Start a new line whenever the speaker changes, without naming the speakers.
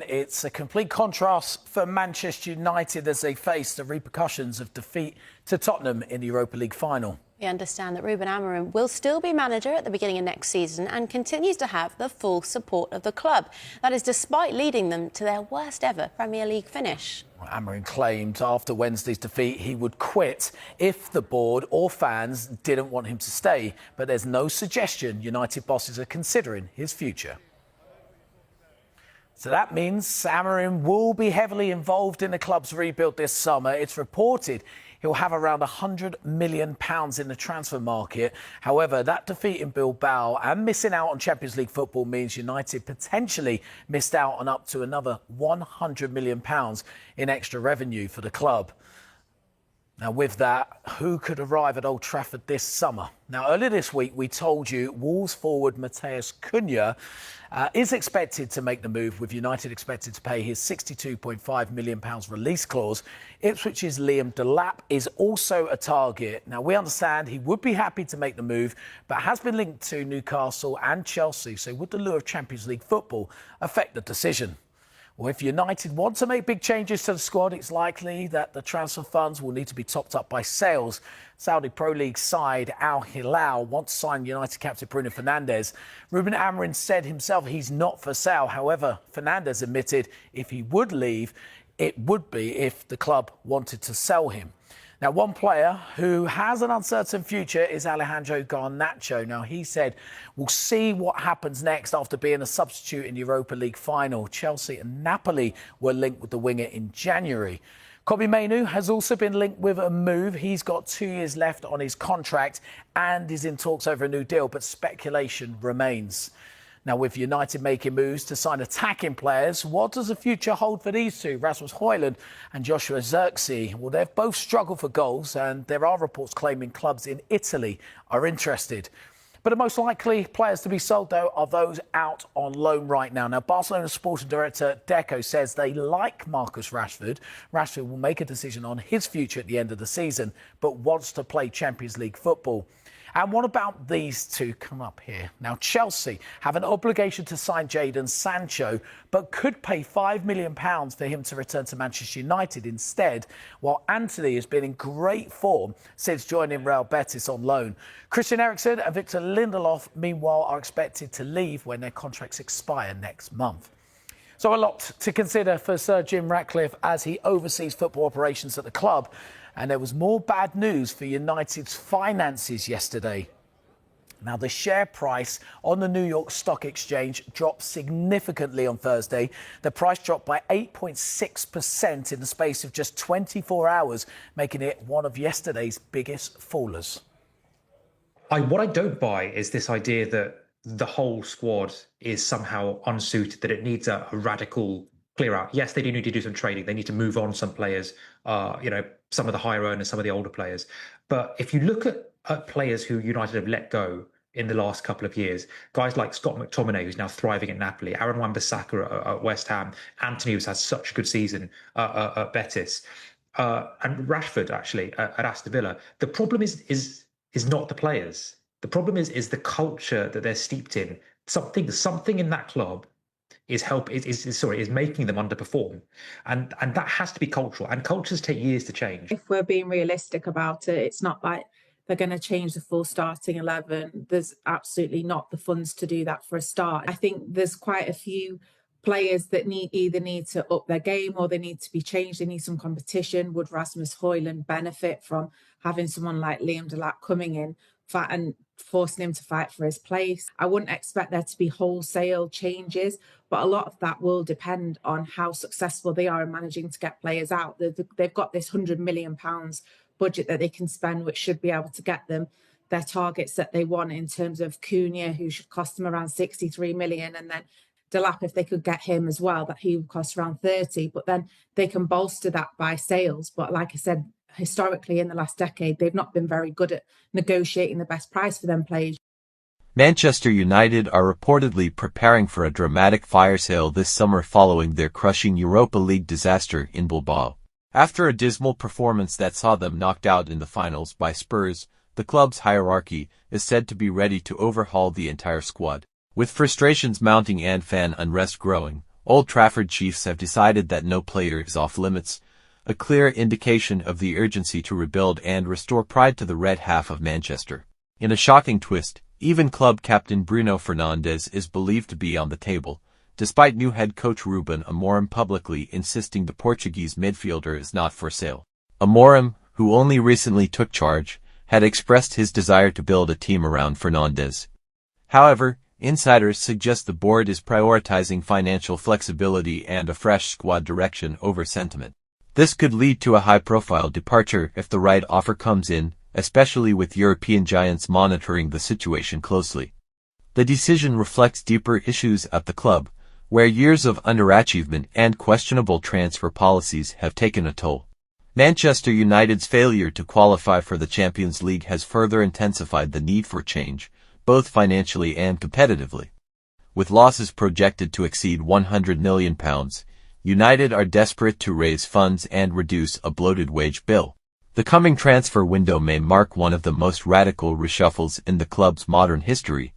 It's a complete contrast for Manchester United as they face the repercussions of defeat to Tottenham in the Europa League final.
We understand that Rúben Amorim will still be manager at the beginning of next season and continues to have the full support of the club. That is despite leading them to their worst ever Premier League finish.
Amorim claimed after Wednesday's defeat he would quit if the board or fans didn't want him to stay. But there's no suggestion United bosses are considering his future. So that means Amorim will be heavily involved in the club's rebuild this summer. It's reported he'll have around £100 million in the transfer market. However, that defeat in Bilbao and missing out on Champions League football means United potentially missed out on up to another £100 million in extra revenue for the club. Now, with that, who could arrive at Old Trafford this summer? Now, earlier this week, we told you Wolves forward Matheus Cunha is expected to make the move, with United expected to pay his £62.5 million release clause. Ipswich's Liam Delap is also a target. Now, we understand he would be happy to make the move, but has been linked to Newcastle and Chelsea. So would the lure of Champions League football affect the decision? Well, if United want to make big changes to the squad, it's likely that the transfer funds will need to be topped up by sales. Saudi Pro League side Al Hilal want to sign United captain Bruno Fernandes. Rúben Amorim said himself he's not for sale. However, Fernandes admitted if he would leave, it would be if the club wanted to sell him. Now, one player who has an uncertain future is Alejandro Garnacho. Now, he said, we'll see what happens next after being a substitute in the Europa League final. Chelsea and Napoli were linked with the winger in January. Kobbie Mainoo has also been linked with a move. He's got 2 years left on his contract and is in talks over a new deal, but speculation remains. Now, with United making moves to sign attacking players, what does the future hold for these two, Rasmus Højlund and Joshua Zirkzee? Well, they've both struggled for goals, and there are reports claiming clubs in Italy are interested. But the most likely players to be sold, though, are those out on loan right now. Now, Barcelona sporting director Deco says they like Marcus Rashford. Rashford will make a decision on his future at the end of the season, but wants to play Champions League football. And what about these two? Come up here. Now, Chelsea have an obligation to sign Jadon Sancho, but could pay £5 million for him to return to Manchester United instead, while Antony has been in great form since joining Real Betis on loan. Christian Eriksen and Victor Lindelof, meanwhile, are expected to leave when their contracts expire next month. So a lot to consider for Sir Jim Ratcliffe as he oversees football operations at the club. And there was more bad news for United's finances yesterday. Now, the share price on the New York Stock Exchange dropped significantly on Thursday. The price dropped by 8.6% in the space of just 24 hours, making it one of yesterday's biggest fallers.
What I don't buy is this idea that the whole squad is somehow unsuited, that it needs a radical clear out. Yes, they do need to do some trading. They need to move on some players, some of the higher earners, some of the older players. But if you look at players who United have let go in the last couple of years, guys like Scott McTominay, who's now thriving at Napoli, Aaron Wan-Bissaka at West Ham, Antony, who's had such a good season at Betis, and Rashford, actually, at Aston Villa. The problem is not the players. The problem is the culture that they're steeped in. Something in that club is making them underperform, and that has to be cultural, and cultures take years to change.
If we're being realistic about it, it's not like they're going to change the full starting 11. There's absolutely not the funds to do that for a start. I think there's quite a few players that either need to up their game or they need to be changed. They need some competition. Would Rasmus Højlund benefit from having someone like Liam Delap coming in and forcing him to fight for his place? I wouldn't expect there to be wholesale changes, but a lot of that will depend on how successful they are in managing to get players out. They've got this £100 million budget that they can spend, which should be able to get them their targets that they want in terms of Cunha, who should cost them around 63 million, and then Delap, if they could get him as well, that he would cost around 30, but then they can bolster that by sales. But like I said, historically in the last decade, they've not been very good at negotiating the best price for them players.
Manchester United are reportedly preparing for a dramatic fire sale this summer following their crushing Europa League disaster in Bilbao. After a dismal performance that saw them knocked out in the finals by Spurs, the club's hierarchy is said to be ready to overhaul the entire squad. With frustrations mounting and fan unrest growing, Old Trafford chiefs have decided that no player is off limits, a clear indication of the urgency to rebuild and restore pride to the red half of Manchester. In a shocking twist, even club captain Bruno Fernandes is believed to be on the table, despite new head coach Rúben Amorim publicly insisting the Portuguese midfielder is not for sale. Amorim, who only recently took charge, had expressed his desire to build a team around Fernandes. However, insiders suggest the board is prioritizing financial flexibility and a fresh squad direction over sentiment. This could lead to a high-profile departure if the right offer comes in, especially with European giants monitoring the situation closely. The decision reflects deeper issues at the club, where years of underachievement and questionable transfer policies have taken a toll. Manchester United's failure to qualify for the Champions League has further intensified the need for change, both financially and competitively. With losses projected to exceed £100 million, United are desperate to raise funds and reduce a bloated wage bill. The coming transfer window may mark one of the most radical reshuffles in the club's modern history,